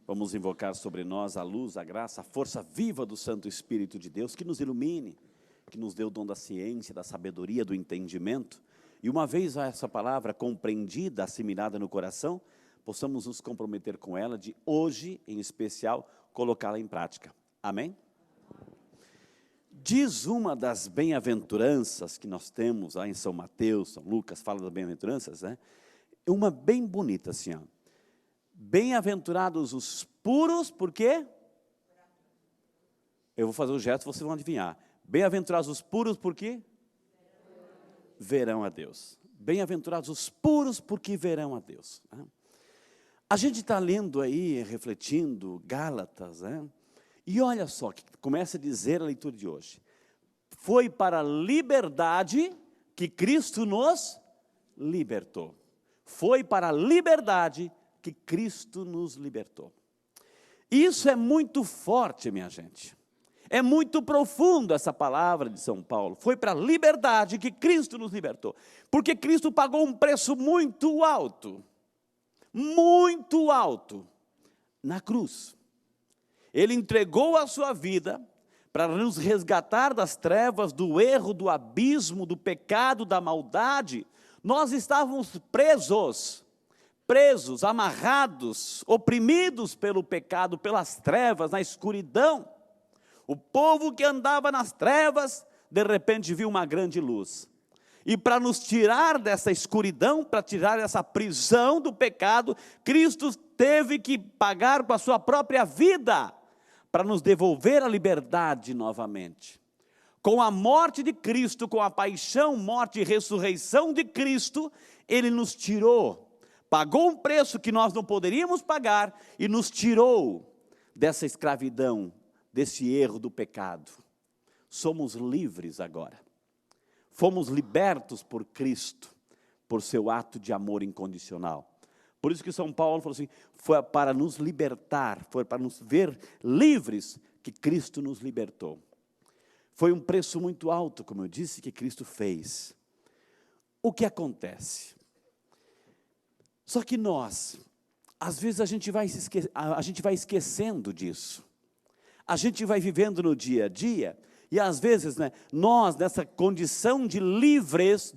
Vamos invocar sobre nós a luz, a graça, a força viva do Santo Espírito de Deus, que nos ilumine, que nos dê o dom da ciência, da sabedoria, do entendimento. E uma vez essa palavra compreendida, assimilada no coração, possamos nos comprometer com ela, de hoje, em especial, colocá-la em prática. Amém? Diz uma das bem-aventuranças que nós temos lá em São Mateus, São Lucas, fala das bem-aventuranças, né? Uma bem bonita assim, ó. Bem-aventurados os puros, por quê? Eu vou fazer o gesto, vocês vão adivinhar. Bem-aventurados os puros, por quê? Verão a Deus. Bem-aventurados os puros, porque verão a Deus. A gente está lendo aí, refletindo, Gálatas, né? E olha só, que começa a dizer a leitura de hoje. Foi para a liberdade que Cristo nos libertou. Foi para a liberdade que Cristo nos libertou. Isso é muito forte, minha gente. É muito profundo essa palavra de São Paulo. Foi para a liberdade que Cristo nos libertou. Porque Cristo pagou um preço muito alto na cruz. Ele entregou a sua vida para nos resgatar das trevas, do erro, do abismo, do pecado, da maldade. Nós estávamos presos, amarrados, oprimidos pelo pecado, pelas trevas, na escuridão. O povo que andava nas trevas, de repente viu uma grande luz. E para nos tirar dessa escuridão, para tirar essa prisão do pecado, Cristo teve que pagar com a sua própria vida, para nos devolver a liberdade novamente. Com a morte de Cristo, com a paixão, morte e ressurreição de Cristo, Ele nos tirou, pagou um preço que nós não poderíamos pagar, e nos tirou dessa escravidão, desse erro do pecado. Somos livres agora. Fomos libertos por Cristo, por seu ato de amor incondicional. Por isso que São Paulo falou assim, foi para nos libertar, foi para nos ver livres que Cristo nos libertou. Foi um preço muito alto, como eu disse, que Cristo fez. O que acontece? Só que nós, às vezes a gente vai esquecendo disso. A gente vai vivendo no dia a dia, e às vezes, né, nós, nessa condição de livres,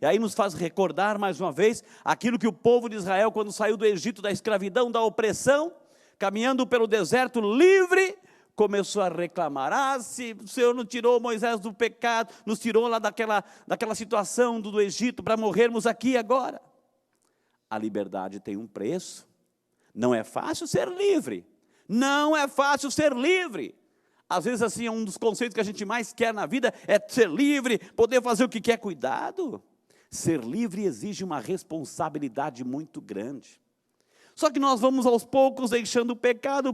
e aí nos faz recordar mais uma vez, aquilo que o povo de Israel, quando saiu do Egito, da escravidão, da opressão, caminhando pelo deserto livre, começou a reclamar, se o Senhor não tirou Moisés do pecado, nos tirou lá daquela situação do Egito, para morrermos aqui agora. A liberdade tem um preço, não é fácil ser livre, não é fácil ser livre. Às vezes assim, um dos conceitos que a gente mais quer na vida é ser livre, poder fazer o que quer. Cuidado, ser livre exige uma responsabilidade muito grande. Só que nós vamos aos poucos deixando o pecado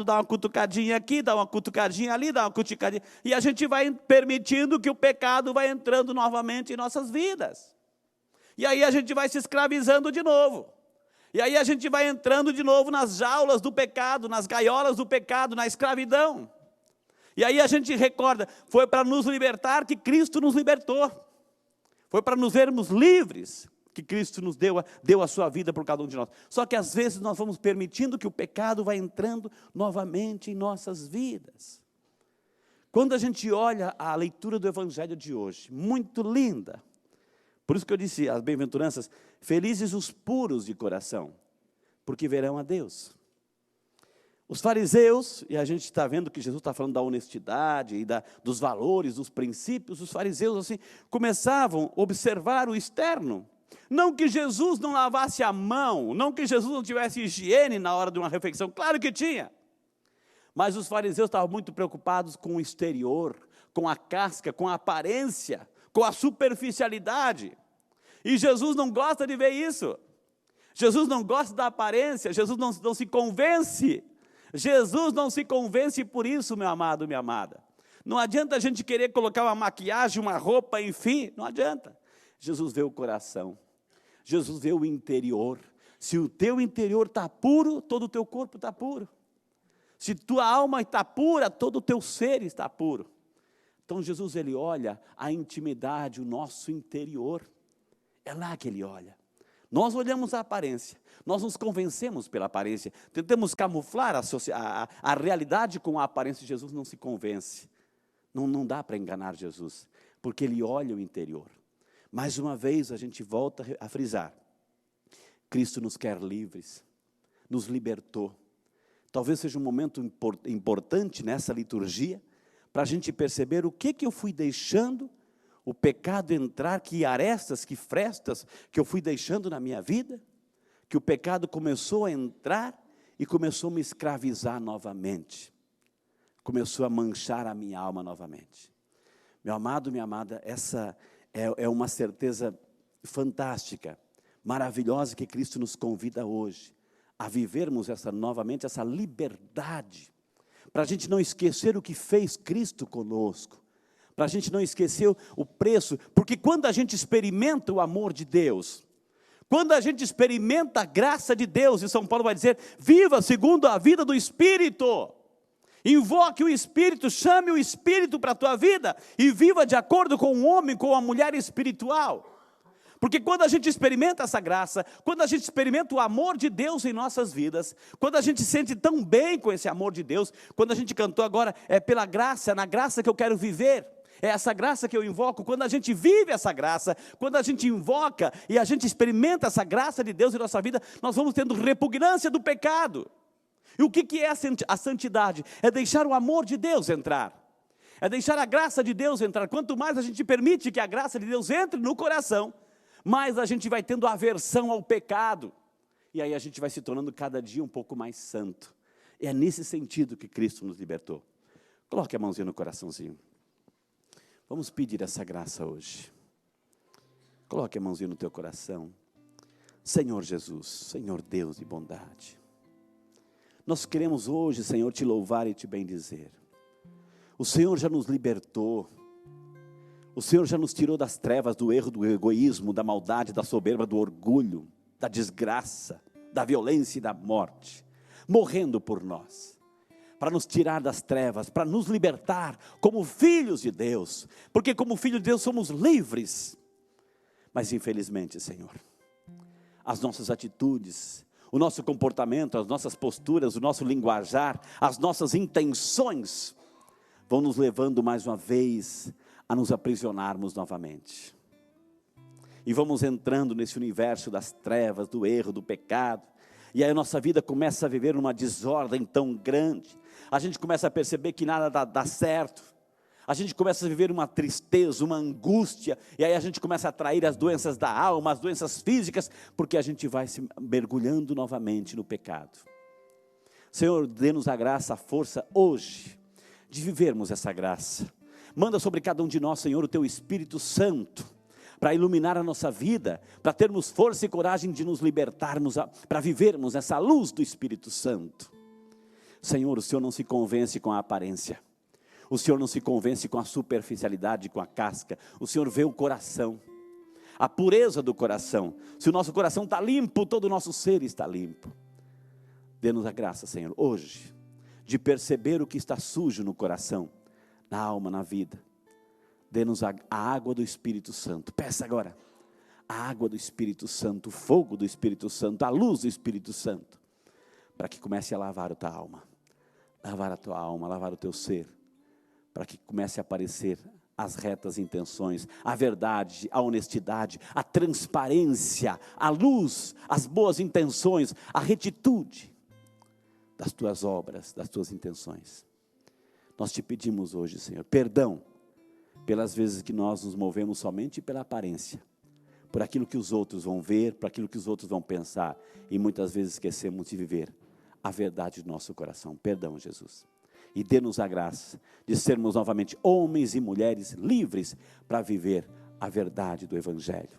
dá uma cutucadinha aqui, dá uma cutucadinha ali, dá uma cutucadinha, e a gente vai permitindo que o pecado vai entrando novamente em nossas vidas. E aí a gente vai se escravizando de novo. E aí a gente vai entrando de novo nas jaulas do pecado, nas gaiolas do pecado, na escravidão. E aí a gente recorda, foi para nos libertar que Cristo nos libertou. Foi para nos vermos livres que Cristo nos deu a sua vida por cada um de nós. Só que às vezes nós vamos permitindo que o pecado vá entrando novamente em nossas vidas. Quando a gente olha a leitura do Evangelho de hoje, muito linda. Por isso que eu disse, as bem-aventuranças, felizes os puros de coração, porque verão a Deus. Os fariseus, e a gente está vendo que Jesus está falando da honestidade e dos valores, dos princípios, os fariseus assim, começavam a observar o externo. Não que Jesus não lavasse a mão, não que Jesus não tivesse higiene na hora de uma refeição, claro que tinha. Mas os fariseus estavam muito preocupados com o exterior, com a casca, com a aparência, com a superficialidade. E Jesus não gosta de ver isso. Jesus não gosta da aparência, Jesus não se convence. Jesus não se convence por isso, meu amado, minha amada. Não adianta a gente querer colocar uma maquiagem, uma roupa, enfim, não adianta. Jesus vê o coração, Jesus vê o interior. Se o teu interior está puro, todo o teu corpo está puro. Se tua alma está pura, todo o teu ser está puro. Então Jesus, Ele olha a intimidade, o nosso interior. É lá que Ele olha. Nós olhamos a aparência, nós nos convencemos pela aparência, tentamos camuflar a realidade com a aparência. Jesus não se convence, não dá para enganar Jesus, porque Ele olha o interior. Mais uma vez a gente volta a frisar, Cristo nos quer livres, nos libertou. Talvez seja um momento importante nessa liturgia, para a gente perceber o que eu fui deixando o pecado entrar, que arestas, que frestas que eu fui deixando na minha vida, que o pecado começou a entrar e começou a me escravizar novamente, começou a manchar a minha alma novamente. Meu amado, minha amada, essa é uma certeza fantástica, maravilhosa, que Cristo nos convida hoje, a vivermos novamente essa liberdade, para a gente não esquecer o que fez Cristo conosco, para a gente não esquecer o preço, porque quando a gente experimenta o amor de Deus, quando a gente experimenta a graça de Deus, e São Paulo vai dizer, viva segundo a vida do Espírito, invoque o Espírito, chame o Espírito para a tua vida, e viva de acordo com o homem, com a mulher espiritual. Porque quando a gente experimenta essa graça, quando a gente experimenta o amor de Deus em nossas vidas, quando a gente se sente tão bem com esse amor de Deus, quando a gente cantou agora, é pela graça, na graça que eu quero viver, é essa graça que eu invoco. Quando a gente vive essa graça, quando a gente invoca e a gente experimenta essa graça de Deus em nossa vida, nós vamos tendo repugnância do pecado. E o que é a santidade? É deixar o amor de Deus entrar, é deixar a graça de Deus entrar. Quanto mais a gente permite que a graça de Deus entre no coração, mais a gente vai tendo aversão ao pecado, e aí a gente vai se tornando cada dia um pouco mais santo. É nesse sentido que Cristo nos libertou. Coloque a mãozinha no coraçãozinho. Vamos pedir essa graça hoje. Coloque a mãozinha no teu coração. Senhor Jesus, Senhor Deus de bondade, nós queremos hoje, Senhor, te louvar e te bendizer. O Senhor já nos libertou. O Senhor já nos tirou das trevas, do erro, do egoísmo, da maldade, da soberba, do orgulho, da desgraça, da violência e da morte, morrendo por nós, para nos tirar das trevas, para nos libertar como filhos de Deus, porque como filhos de Deus somos livres. Mas infelizmente, Senhor, as nossas atitudes, o nosso comportamento, as nossas posturas, o nosso linguajar, as nossas intenções, vão nos levando mais uma vez a nos aprisionarmos novamente, e vamos entrando nesse universo das trevas, do erro, do pecado, e aí a nossa vida começa a viver uma desordem tão grande, a gente começa a perceber que nada dá certo, a gente começa a viver uma tristeza, uma angústia, e aí a gente começa a atrair as doenças da alma, as doenças físicas, porque a gente vai se mergulhando novamente no pecado. Senhor, dê-nos a graça, a força hoje, de vivermos essa graça. Manda sobre cada um de nós, Senhor, o Teu Espírito Santo, para iluminar a nossa vida, para termos força e coragem de nos libertarmos, para vivermos essa luz do Espírito Santo. Senhor, o Senhor não se convence com a aparência, o Senhor não se convence com a superficialidade, com a casca, o Senhor vê o coração, a pureza do coração. Se o nosso coração está limpo, todo o nosso ser está limpo. Dê-nos a graça, Senhor, hoje, de perceber o que está sujo no coração, na alma, na vida. Dê-nos a água do Espírito Santo. Peça agora a água do Espírito Santo, o fogo do Espírito Santo, a luz do Espírito Santo, para que comece a lavar a tua alma, lavar a tua alma, lavar o teu ser, para que comece a aparecer as retas intenções, a verdade, a honestidade, a transparência, a luz, as boas intenções, a retitude das tuas obras, das tuas intenções. Nós te pedimos hoje, Senhor, perdão pelas vezes que nós nos movemos somente pela aparência, por aquilo que os outros vão ver, por aquilo que os outros vão pensar, e muitas vezes esquecemos de viver a verdade do nosso coração. Perdão, Jesus, e dê-nos a graça de sermos novamente homens e mulheres livres para viver a verdade do Evangelho.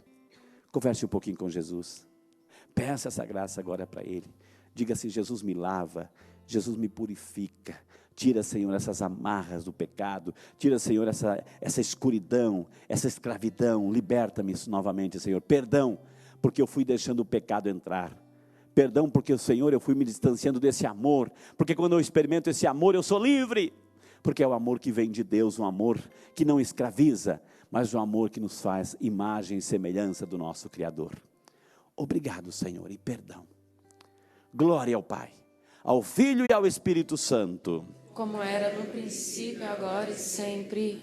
Converse um pouquinho com Jesus, peça essa graça agora para Ele, diga assim: Jesus me lava, Jesus me purifica, tira, Senhor, essas amarras do pecado, tira, Senhor, essa escuridão, essa escravidão, liberta-me novamente, Senhor. Perdão, porque eu fui deixando o pecado entrar, perdão porque, Senhor, eu fui me distanciando desse amor, porque quando eu experimento esse amor, eu sou livre, porque é o amor que vem de Deus, um amor que não escraviza, mas um amor que nos faz imagem e semelhança do nosso Criador. Obrigado, Senhor, e perdão. Glória ao Pai, ao Filho e ao Espírito Santo. Como era no princípio, agora e sempre.